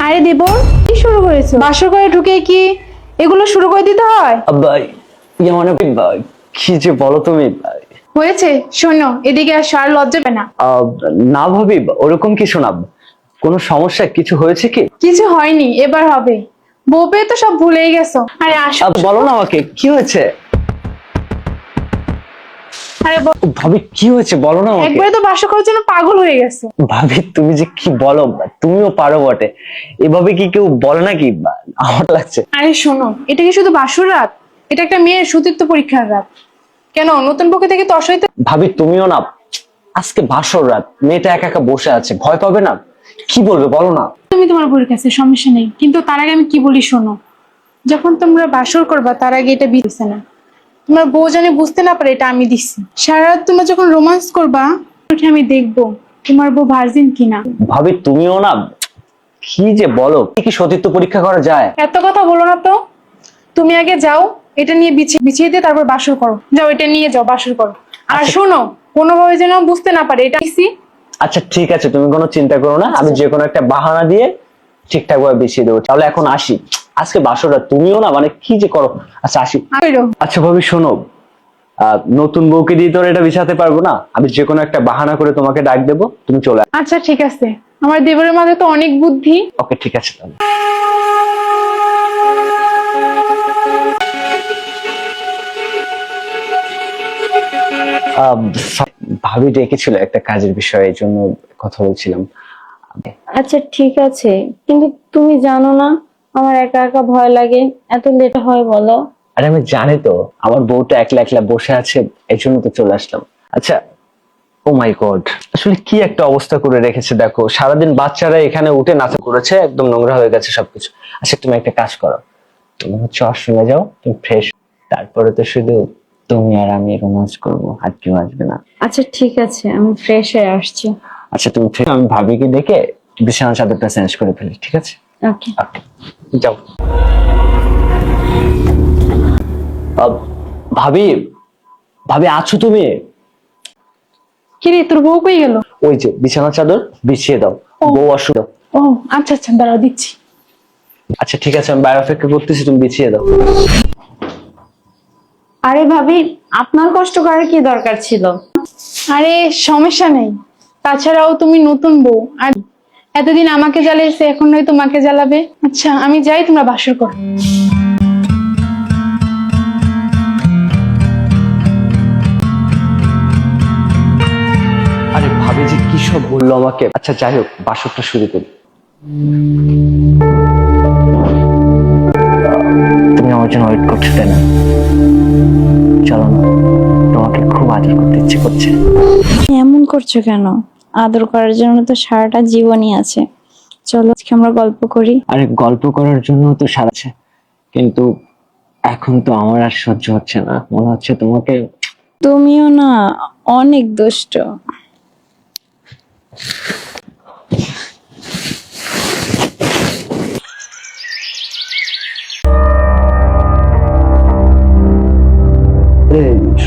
আরে দেবর, কি শুরু করেছো? বাসর ঘরে ঢুকে কি এগুলো শুরু করে দিতে হয়? মানে কি যে বলো তুমি। হয়েছে, শোনো এদিকে আসো, আর লজ্জা পায় না। না ভাবি, ওরকম কিছু না। কোনো সমস্যা কিছু হয়েছে কি? কিছু হয়নি, এবার হবে। বউ পেয়ে তো সব ভুলেই গেছো। আরে আসো। বলো না আমাকে কি হয়েছে। আরে ভাবি কি হয়েছে বলো না আমাকে। একবারে তো বাসর করার জন্য পাগল হয়ে গেছো। ভাবি তুমি যে কি বলো, তুমিও পারো বটে। এভাবে কি কেউ বলে নাকি? আমার লাগছে। আরে শোনো, এটা কি শুধু বাসর রাত? এটা একটা মেয়ের সতীত্ব পরীক্ষার রাত। কেন নতুন বউকে থেকে তর সইতে? ভাবি তুমিও না, আজকে বাসর রাত, মেয়েটা একা একা বসে আছে, ভয় পাবে না? কি বলবে বলো না। তুমি তোমার বউয়ের কাছে, সমস্যা নেই, কিন্তু তার আগে আমি কি বলি শোনো। যখন তোমরা বাসর করবা তার আগে এটা দিছে না, তোমার বউ জানে বুঝতে না পারে, এটা আমি দিচ্ছি। সারা রাত তোমরা যখন রোমান্স করবা, উঠে আমি দেখবো তোমার বউ ভার্জিন কিনা। ভাবি তুমিও না, কি যে বলো, কি সতীত্ব পরীক্ষা করা যায়? এত কথা বলো না তো। তুমি আগে যাও, এটা নিয়ে বিছিয়ে দিয়ে তারপর বাসর করো। যাও, এটা নিয়ে যাও, বাসর করো। আর শোনো, কোনোভাবে যেন বুঝতে না পারে এটা দিচ্ছি। আচ্ছা ঠিক আছে, তুমি কোনো চিন্তা করো না, আমি যে কোনো একটা বাহানা দিয়ে ঠিকঠাক ভাবে বিছিয়ে দেবো। তাহলে এখন আসি, আজকে বাসরটা তুমিও না মানে কি যে করো। আচ্ছা আসি। আচ্ছা ভাবি শোনো, নতুন বউকে দিয়ে তো আর এটা বিছাতে পারবো না, আমি যে কোনো একটা বাহানা করে তোমাকে ডাক দেবো, তুমি চলে আসো। আচ্ছা ঠিক আছে, আমার দেবরের মাঝে তো অনেক বুদ্ধি। ওকে ঠিক আছে তাহলে। আহ, ভাবি ডেকেছিল একটা কাজের বিষয়ে, এই জন্য কথা বলছিলাম। আচ্ছা ঠিক আছে, কিন্তু তুমি জানো না আমার একা একা ভয় লাগে, এত লেট হয় বলো। আরে আমি জানি তো, আমার বউটা একলা একলা বসে আছে, এই জন্য তো চলে আসলাম। আচ্ছা, ও মাই গড, আসলে কি একটা অবস্থা করে রেখেছে দেখো, সারাদিন বাচ্চারা এখানে উঠে নাচা করেছে, একদম নোংরা হয়ে গেছে সবকিছু। আচ্ছা তুমি একটা কাজ করো, তুমি হচ্ছে ওয়াশরুমে যাও, তুমি ফ্রেশ, তারপরে তো শুধু তুমি আর আমি রোমান্স করবো, আর কেউ আসবে না। আচ্ছা ঠিক আছে, আমি ফ্রেশ হয়ে আসছি। আচ্ছা তুমি আমি ভাবিকে ডেকে বিছানার চাদরটা চেঞ্জ করে ফেলি, ঠিক আছে? ওকে। ওকে যাও। ভাবি, ভাবি আছো তুমি? কিরে, তোর বউ কই গেল? ওই যে বিছানার চাদর বিছিয়ে দাও, বউ অসুখ। ও আচ্ছা আচ্ছা, দাঁড়াও দিচ্ছি। আচ্ছা ঠিক আছে, আমি বাইরে অপেক্ষা করতেছি, তুমি বিছিয়ে দাও। আরে ভাবি, আপনার কষ্ট করার কি দরকার ছিল? আরে সমস্যা নেই, তাছাড়াও তুমি নতুন বউ, আর এতদিন আমাকে জ্বালিয়েছে, এখন নয় তোমাকে জ্বালাবে। আচ্ছা আমি যাই, তোমরা বাসর করো। আরে ভাবি যে কি সব বললো আমাকে। আচ্ছা যাই হোক, বাসরটা শুরু করি। তুমি আমার জন্য ওয়েট করছো তাই না? চলো না, তোমাকে খুব আদর করতে ইচ্ছে করছে। এমন করছো কেন? আদর করার জন্য তো সারাটা জীবনই আছে। চলো আজকে আমরা গল্প করি। আরে গল্প করার জন্য তো সারাছে, কিন্তু এখন তো আমার আর সহ্য হচ্ছে না, মনে হচ্ছে তোমাকে। তুমিও না অনেক দুষ্ট।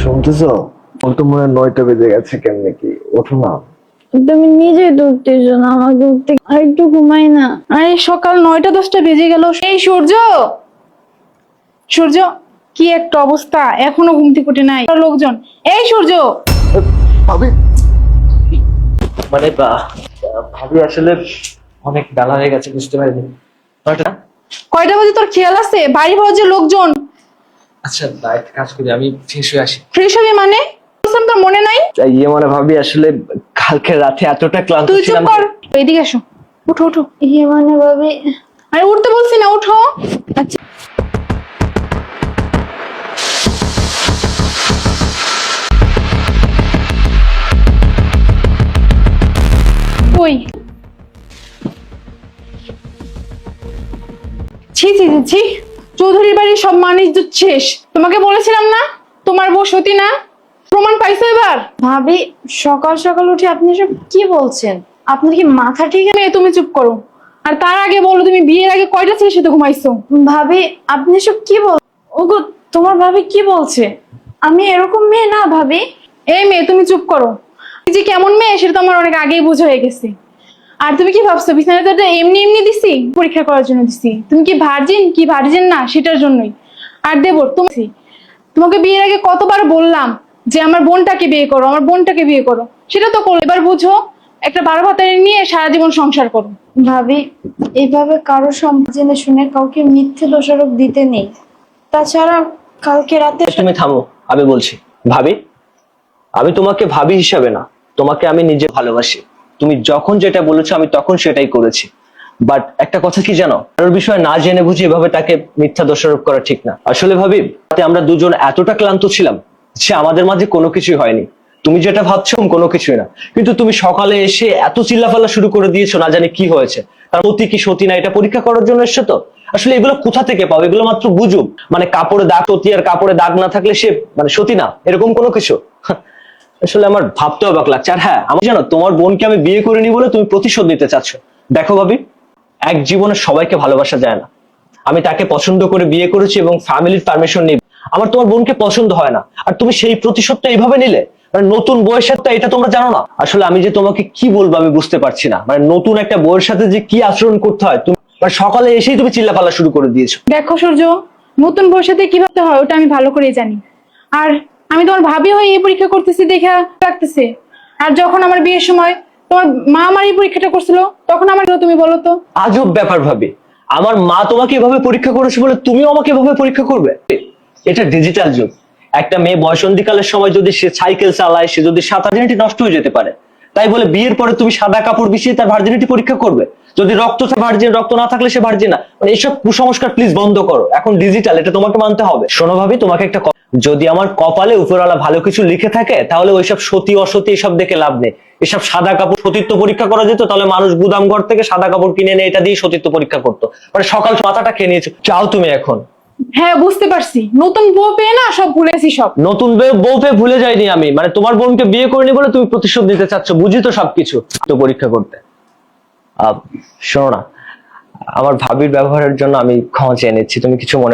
শুনতেছো? ওর তো মনে হয় 9টা বেজে গেছে, কেমনে কি ওঠো না। তুমি নিজেই তো উঠতেছো না, আমাকে উঠতে আর একটু ঘুমাই না। আরে সকাল 9টা 10টা বেজে গেল। এই সূর্য, সূর্য, কি একটা অবস্থা, এখনো ঘুম থেকে ওঠে নাই লোকজন। এই সূর্য। ভাবি, মানে ভাবি আসলে অনেক বেলা হয়ে গেছে, বুঝতে পারিনি। কয়টা বাজে তোর খেয়াল আছে? বাড়ি বাজে লোকজন। আচ্ছা একটা কাজ করি, আমি ফ্রেশ হয়ে আসি। ফ্রেশ হবি মানে? বলছিলাম তোর মনে নাই? মানে ভাবি আসলে কালকে রাতে এতটা ক্লান্ত তুই চুপ ছিলাম। কর, এদিকে এসো, উঠো উঠো। মানে ভাবি, আরে উঠতে বলছি না, উঠো। আচ্ছা ওই ছি ছি ছি ছি, চৌধুরীর বাড়ির সব মান ইজ্জত শেষ। তোমাকে বলেছিলাম না তোমার বউ সতী না? প্রমাণ পাইছো এবার? ভাবি, সকাল সকাল উঠে আপনি সব কি বলছেন? আপনার কি মাথা ঠিক আছে? তুমি চুপ করো। আর তার আগে বলো, তুমি বিয়ের আগে কয়টা ছেলের সাথে ঘুমাইছো? ভাবি, আপনি সব কি বল? ওগো, তোমার ভাবি কি বলছে? আমি এরকম মেয়ে না ভাবি। এই মেয়ে, তুমি চুপ করো। এই যে কেমন মেয়ে সেটা তো আমার অনেক আগেই বোঝা হয়ে গেছে। আর তুমি কি ভাবছো বিছানাটা তো এমনি এমনি দিছি? পরীক্ষা করার জন্য দিছি। তুমি কি ভার্জিন না সেটার জন্যই। আর দেবর তোমাকে বিয়ের আগে কতবার বললাম যে আমার বোনটাকে বিয়ে করো, আমার বোনটাকে বিয়ে করো, সেটা তো করো। এবার বুঝো, একটা 12 ভাতারি নিয়ে সারা জীবন সংসার করো। ভাবি, এইভাবে কারো সম্পর্ক জেনে শুনে কাউকে মিথ্যে দোষারোপ দিতে নেই। তাছাড়া কালকে রাতে তুমি থামো, আমি বলছি। ভাবি, আমি তোমাকে ভাবি হিসাবে না, তোমাকে আমি নিজে ভালোবাসি। তুমি যখন যেটা বলেছো আমি তখন সেটাই করেছি। বাট একটা কথা কি জানো, কারোর বিষয়ে না জেনে বুঝে এভাবে তাকে মিথ্যা দোষারোপ করা ঠিক না। আসলে ভাবি, তাতে আমরা দুজন এতটা ক্লান্ত ছিলাম যে আমাদের মাঝে কোনো কিছুই হয়নি। তুমি যেটা ভাবছো কোনো কিছুই না, কিন্তু তুমি সকালে এসে এত চিল্লাফাল্লা শুরু করে দিয়েছো, না জানি কি হয়েছে। তার সতী কি সতী না এটা পরীক্ষা করার জন্য এসছো তো? আসলে এগুলো কোথা থেকে পাও? এগুলো মাত্র গুজব। মানে কাপড়ে দাগ, সতী আর কাপড়ে দাগ না থাকলে সে মানে সতী না, এরকম কোনো কিছু। আসলে আমার ভাবতে অবাক লাগছে। আর হ্যাঁ, আমি জানো তোমার বোনকে আমি বিয়ে করিনি বলে তুমি প্রতিশোধ নিতে চাচ্ছ। দেখো ভাবি, এক জীবনে সবাইকে ভালোবাসা যায় না। আমি তাকে পছন্দ করে বিয়ে করেছি এবং ফ্যামিলির পারমিশন নিয়ে। আমার তোমার বোনকে পছন্দ হয় না, আর তুমি সেই প্রতিশোধটা এইভাবে নিলে। মানে নতুন বউয়ের সাথে এটা তোমরা জানো না? আসলে আমি যে তোমাকে কি বলবো আমি বুঝতে পারছি না। মানে নতুন একটা বউয়ের সাথে যে কি আচরণ করতে হয়, তুমি মানে সকালে এসেই তুমি চিল্লাপাল্লা শুরু করে দিয়েছো। দেখো সূর্য, নতুন বউর সাথে কি ভাবতে হয় ওটা আমি ভালো করেই জানি। আর আমি তোমার ভাবি হয়ে এই পরীক্ষা করতেছি দেখা লাগতেছে। আর যখন আমার বিয়ের সময় তোমার মা আমার এই পরীক্ষাটা করছিল, তখন আমার তুমি বলো তো। আজব ব্যাপার ভাবি, আমার মা তোমাকে এভাবে পরীক্ষা করেছে বলে তুমিও আমাকে এভাবে পরীক্ষা করবে? এটা ডিজিটাল যুগ। একটা মেয়ে বয়সন্ধিকালের সময় যদি সে সাইকেল চালায়, সে যদি ভার্জিনিটি নষ্ট হয়ে যেতে পারে, তাই বলে বিয়ের পরে তুমি সাদা কাপড় বিছিয়ে তার ভার্জিনিটি পরীক্ষা করবে? যদি রক্ত ভার্জিন, রক্ত না থাকলে সে ভার্জিন না। মানে এইসব কুসংস্কার প্লিজ বন্ধ করো। এখন ডিজিটাল, এটা তোমাকে মানতে হবে। শোনো ভাবি, তোমাকে একটা যদি আমার কপালে উপরওয়ালা ভালো কিছু লিখে থাকে, তাহলে ওইসব সতী অসতী এসব দেখে লাভ নেই। এসব সাদা কাপড় সতীত্ব পরীক্ষা করা যেত, তাহলে মানুষ গুদাম ঘর থেকে সাদা কাপড় কিনে এনে এটা দিয়ে সতীত্ব পরীক্ষা করতো। মানে সকাল মাথাটা খেয়ে নিয়েছো। চাও তুমি এখন? হ্যাঁ বুঝতে পারছি, নতুন বউ পেয়ে না সব ভুলেছি সব। নতুন বউ পেয়ে ভুলে যাইনি আমি। মানে তোমার বোনকে বিয়ে করিনি বলে তুমি প্রতিশোধ নিতে চাচ্ছ, বুঝি তো সবকিছু। তো পরীক্ষা করতে শোনো না, আমার ভাবির ব্যবহারের জন্য আমি ক্ষমা চেয়ে নিচ্ছি, তুমি কিছু মনে